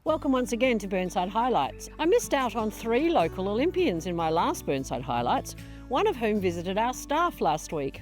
Welcome once again to Burnside Highlights. I missed out on 3 local Olympians in my last Burnside Highlights, one of whom visited our staff last week.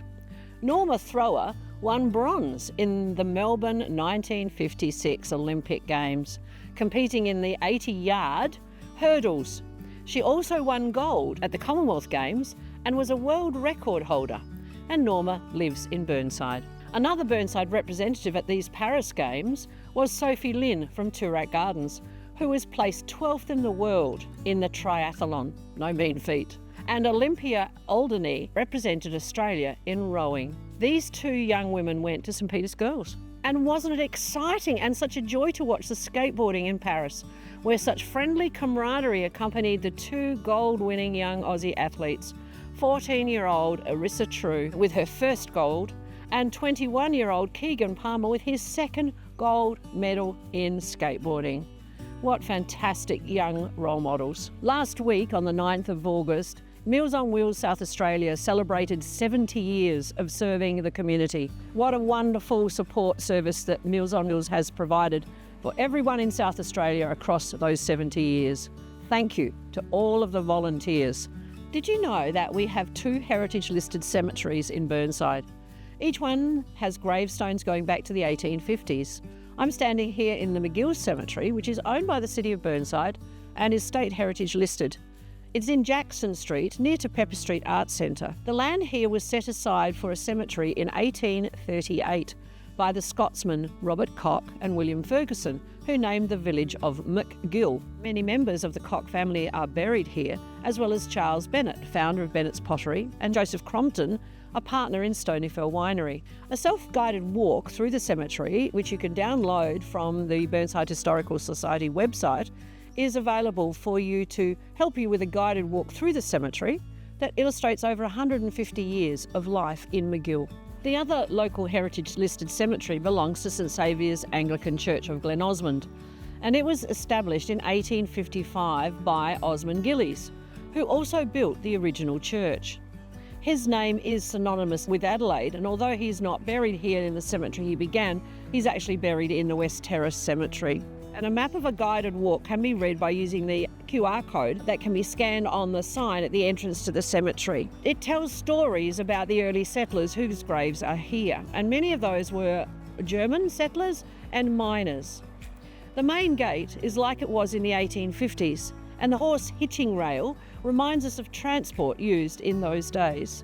Norma Thrower won bronze in the Melbourne 1956 Olympic Games, competing in the 80-yard hurdles. She also won gold at the Commonwealth Games and was a world record holder. And Norma lives in Burnside. Another Burnside representative at these Paris Games was Sophie Lynn from Toorak Gardens, who was placed 12th in the world in the triathlon, no mean feat. And Olympia Alderney represented Australia in rowing. These 2 young women went to St Peter's Girls. And wasn't it exciting and such a joy to watch the skateboarding in Paris, where such friendly camaraderie accompanied the 2 gold-winning young Aussie athletes, 14-year-old Arissa True with her first gold, and 21-year-old Keegan Palmer with his second gold medal in skateboarding. What fantastic young role models. Last week, on the 9th of August, Meals on Wheels South Australia celebrated 70 years of serving the community. What a wonderful support service that Meals on Wheels has provided for everyone in South Australia across those 70 years. Thank you to all of the volunteers. Did you know that we have 2 heritage-listed cemeteries in Burnside? Each one has gravestones going back to the 1850s. I'm standing here in the McGill Cemetery, which is owned by the City of Burnside and is State Heritage listed. It's in Jackson Street, near to Pepper Street Arts Centre. The land here was set aside for a cemetery in 1838 by the Scotsmen Robert Cock and William Ferguson, who named the village of McGill. Many members of the Cock family are buried here, as well as Charles Bennett, founder of Bennett's Pottery, and Joseph Crompton, a partner in Stonyfell Winery. A self-guided walk through the cemetery, which you can download from the Burnside Historical Society website, is available for you to help you with a guided walk through the cemetery that illustrates over 150 years of life in McGill. The other local heritage-listed cemetery belongs to St Saviour's Anglican Church of Glen Osmond, and it was established in 1855 by Osmond Gillies, who also built the original church. His name is synonymous with Adelaide, and although he's not buried here in the cemetery he began, he's actually buried in the West Terrace Cemetery. And a map of a guided walk can be read by using the QR code that can be scanned on the sign at the entrance to the cemetery. It tells stories about the early settlers whose graves are here, and many of those were German settlers and miners. The main gate is like it was in the 1850s, and the horse hitching rail reminds us of transport used in those days.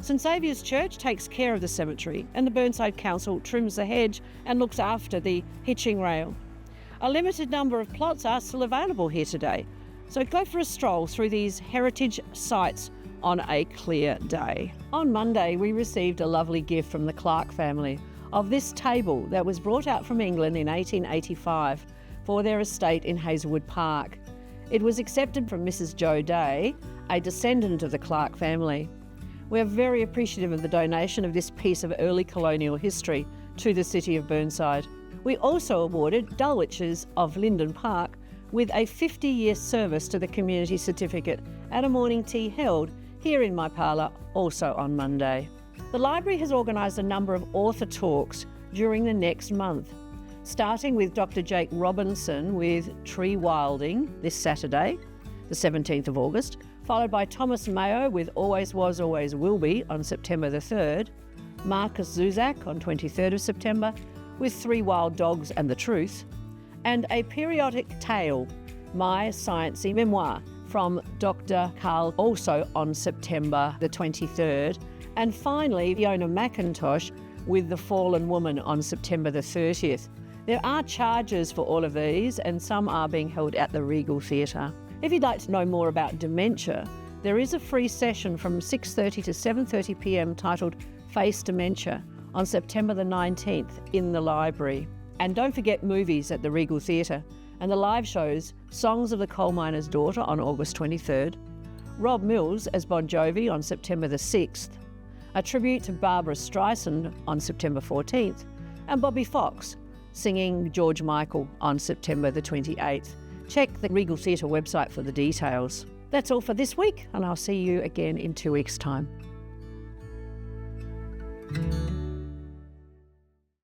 St Saviour's Church takes care of the cemetery, and the Burnside Council trims the hedge and looks after the hitching rail. A limited number of plots are still available here today, so go for a stroll through these heritage sites on a clear day. On Monday, we received a lovely gift from the Clark family of this table that was brought out from England in 1885 for their estate in Hazelwood Park. It was accepted from Mrs. Jo Day, a descendant of the Clark family. We are very appreciative of the donation of this piece of early colonial history to the City of Burnside. We also awarded Dulwich's of Linden Park with a 50-year service to the community certificate at a morning tea held here in my parlour, also on Monday. The library has organised a number of author talks during the next month, starting with Dr. Jake Robinson with Tree Wilding this Saturday, the 17th of August, followed by Thomas Mayo with Always Was, Always Will Be on September the 3rd, Marcus Zuzak on 23rd of September, with 3 Wild Dogs and the Truth, and a periodic tale, My Sciencey Memoir, from Dr. Carl, also on September the 23rd, and finally Fiona McIntosh with The Fallen Woman on September the 30th. There are charges for all of these, and some are being held at the Regal Theatre. If you'd like to know more about dementia, there is a free session from 6:30 to 7:30 p.m. titled Face Dementia on September the 19th in the library. And don't forget movies at the Regal Theatre and the live shows Songs of the Coal Miner's Daughter on August 23rd, Rob Mills as Bon Jovi on September the 6th, a tribute to Barbara Streisand on September 14th, and Bobby Fox singing George Michael on September the 28th. Check the Regal Theatre website for the details. That's all for this week, and I'll see you again in 2 weeks' time.